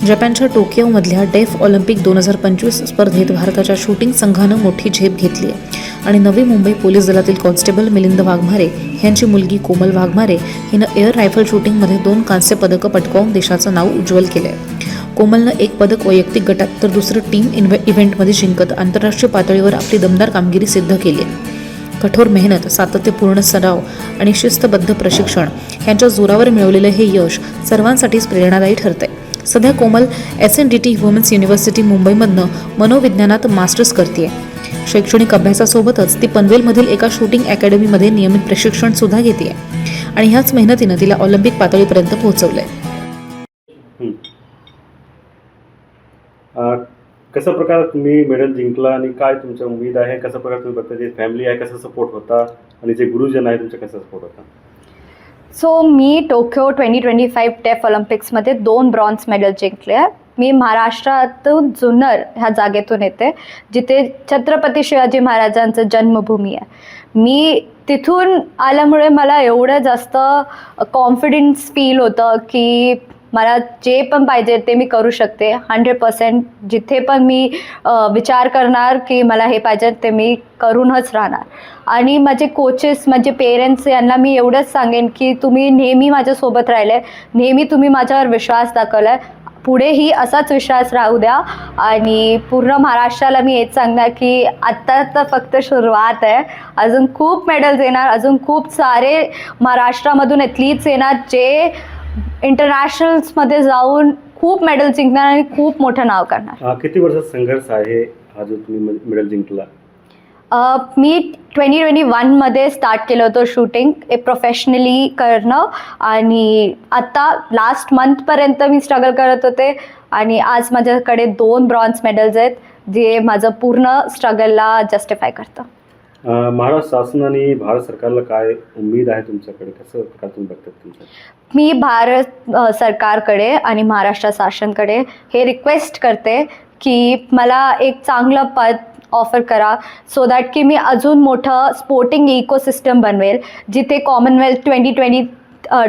जपानच्या टोकियोमधल्या डेफ ऑलिम्पिक 2025 स्पर्धेत भारताच्या शूटिंग संघानं मोठी झेप घेतली आहे आणि नवी मुंबई पोलीस दलातील कॉन्स्टेबल मिलिंद वाघमारे यांची मुलगी कोमल वाघमारे हिनं एअर रायफल शूटिंगमध्ये 2 कांस्य पदकं पटकावून देशाचं नाव उज्ज्वल केलं आहे. कोमलनं 1 पदक वैयक्तिक गटात तर दुसरं टीम इव्हेंटमध्ये जिंकत आंतरराष्ट्रीय पातळीवर आपली दमदार कामगिरी सिद्ध केली आहे. कठोर मेहनत, सातत्यपूर्ण सराव आणि शिस्तबद्ध प्रशिक्षण यांच्या जोरावर मिळवलेलं हे यश सर्वांसाठीच प्रेरणादायी ठरतंय. सध्या कोमल SNDT वुमेन्स युनिव्हर्सिटी मुंबईमधनं मनोविज्ञानात मास्टर्स करतेय. शैक्षणिक अभ्यासासोबतच ती पनवेलमधील एका शूटिंग अकॅडमीमध्ये नियमित प्रशिक्षण सुद्धा घेतेय आणि ह्याच मेहनतीनं तिला ऑलिम्पिक पातळीपर्यंत पोहोचवलंय. कशा प्रकारे तुम्ही मेडल जिंकला आणि काय तुमच्या उमेद आहे, कशा प्रकारे तुम्ही बघता, जे फॅमिली आहे कसा सपोर्ट होता आणि जे गुरुजन आहे तुमचा कसा सपोर्ट होता? सो मी टोकियो 2025 डेफ ऑलिम्पिक्समध्ये 2 ब्रॉन्झ मेडल जिंकले आहे. मी महाराष्ट्रातून जुन्नर ह्या जागेतून येते, जिथे छत्रपती शिवाजी महाराजांचं जन्मभूमी आहे. मी तिथून आल्यामुळे मला एवढं जास्त कॉन्फिडन्स फील होतं की मला जे पण पाहिजे ते मी करू शकते. 100% जिथे पण मी विचार करणार की मला हे पाहिजे ते मी करूनच राहणार. आणि माझे कोचेस, माझे पेरेंट्स यांना मी एवढंच सांगेन की तुम्ही नेहमी माझ्यासोबत राहिले, नेहमी तुम्ही माझ्यावर विश्वास दाखवला आहे, पुढेही असाच विश्वास राहू द्या. आणि पूर्ण महाराष्ट्राला मी हेच सांगणार की आत्ता तर फक्त सुरुवात आहे. अजून खूप मेडल्स येणार, अजून खूप सारे महाराष्ट्रामधून ॲथलीट्स येणार जे इंटरनॅशनल्समध्ये जाऊन खूप मेडल जिंकणार आणि खूप मोठं नाव करणार. किती वर्षाचा संघर्ष आहे हा जो तुम्ही मेडल जिंकला? मी 2021मध्ये स्टार्ट केलं होतं शूटिंग प्रोफेशनली करणं आणि आत्ता लास्ट मंथपर्यंत मी स्ट्रगल करत होते आणि आज माझ्याकडे 2 ब्रॉन्झ मेडल्स आहेत जे माझं पूर्ण स्ट्रगलला जस्टिफाय करतं. महाराष्ट्र शासन आणि भारत सरकारला काय उमेद आहे तुमच्याकडे, कसं प्रकार तुम्ही बघतात तुमचं? मी भारत सरकारकडे आणि महाराष्ट्र शासनकडे हे रिक्वेस्ट करते की मला एक चांगलं पद ऑफर करा, सो दॅट की मी अजून मोठं स्पोर्टिंग इकोसिस्टम बनवेल, जिथे कॉमनवेल्थ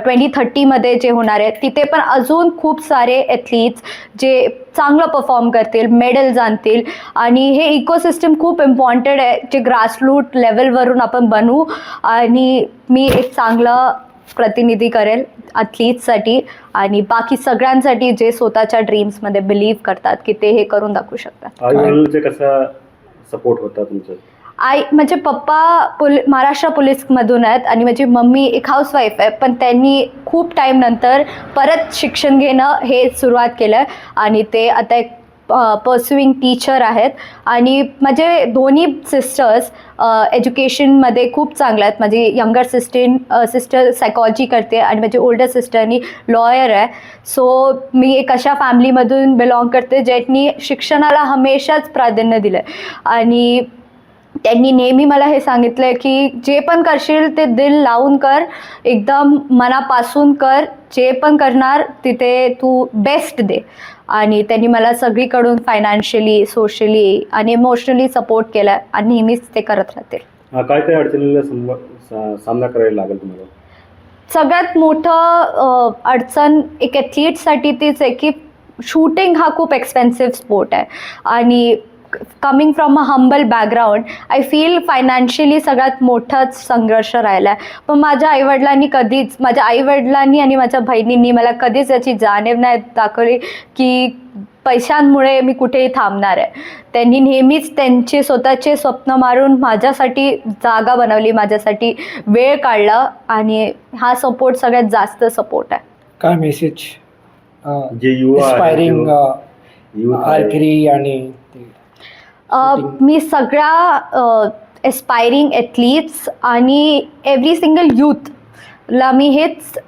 2030मध्ये जे होणार आहे तिथे पण अजून खूप सारे ॲथलीट्स जे चांगलं परफॉर्म करतील, मेडल्स आणतील. आणि हे इकोसिस्टम खूप इम्पॉर्टंट आहे जे ग्रासरूट लेवलवरून आपण बनवू. आणि मी एक चांगलं प्रतिनिधी करेल ॲथलीट्ससाठी आणि बाकी सगळ्यांसाठी जे स्वतःच्या ड्रीम्समध्ये बिलीव्ह करतात की ते हे करून दाखवू शकतात. आई कसा सपोर्ट होता तुमचा? माझे पप्पा महाराष्ट्र पोलीसमधून आहेत आणि माझी मम्मी एक हाऊसवाईफ आहे, पण त्यांनी खूप टाईम नंतर परत शिक्षण घेणं हे सुरुवात केलं आहे आणि ते आता एक पर्स्युइंग टीचर आहेत. आणि माझे दोन्ही सिस्टर्स एज्युकेशनमध्ये खूप चांगल्या आहेत. माझी यंगर सिस्टर सायकॉलॉजी करते आणि माझी ओल्डर सिस्टरनी लॉयर आहे. सो मी एक अशा फॅमिलीमधून बिलॉंग करते ज्यांनी शिक्षणाला हमेशाच प्राधान्य दिलं आहे आणि त्यांनी नेहमी मला हे सांगितलं आहे की जे पण करशील ते दिल लावून कर, एकदम मनापासून कर, जे पण करणार तिथे तू बेस्ट दे. आणि त्यांनी मला सगळीकडून फायनान्शियली, सोशली आणि इमोशनली सपोर्ट केला आहे आणि नेहमीच ते करत राहतील. काय काय अडचणीला सामना करायला लागेल तुम्हाला? सगळ्यात मोठं अडचण एक ॲथलीटसाठी तीच आहे की शूटिंग हा खूप एक्सपेन्सिव्ह स्पोर्ट आहे आणि coming from a humble background I feel financially सगळ्यात मोठाच संघर्ष राहिला आहे. पण माझ्या आईवडिलांनी आणि माझ्या बहिणींनी मला कधीच याची जाणीव नाही दाखवली की पैशांमुळे मी कुठेही थांबणार आहे. त्यांनी नेहमीच त्यांचे स्वतःचे स्वप्न मारून माझ्यासाठी जागा बनवली, माझ्यासाठी वेळ काढला आणि हा सपोर्ट सगळ्यात जास्त सपोर्ट आहे. काय मेसेज जे युवा इन्स्पायरिंग आर्चरी आणि मी सगळ्या एस्पायरिंग ॲथलीट्स आणि एव्हरी सिंगल यूथला मी हेच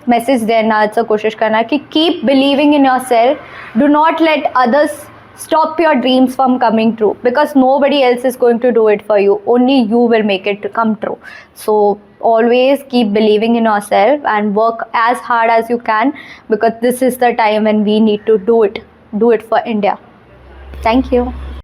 मेसेज देण्याचं कोशिश करणार की keep believing in your self, do not let others stop your dreams from coming true, because nobody else is going to do it for you, only you will make it come true. So always keep believing in yourself and work as hard as you can, because this is the time when we need to do it for India. Thank you.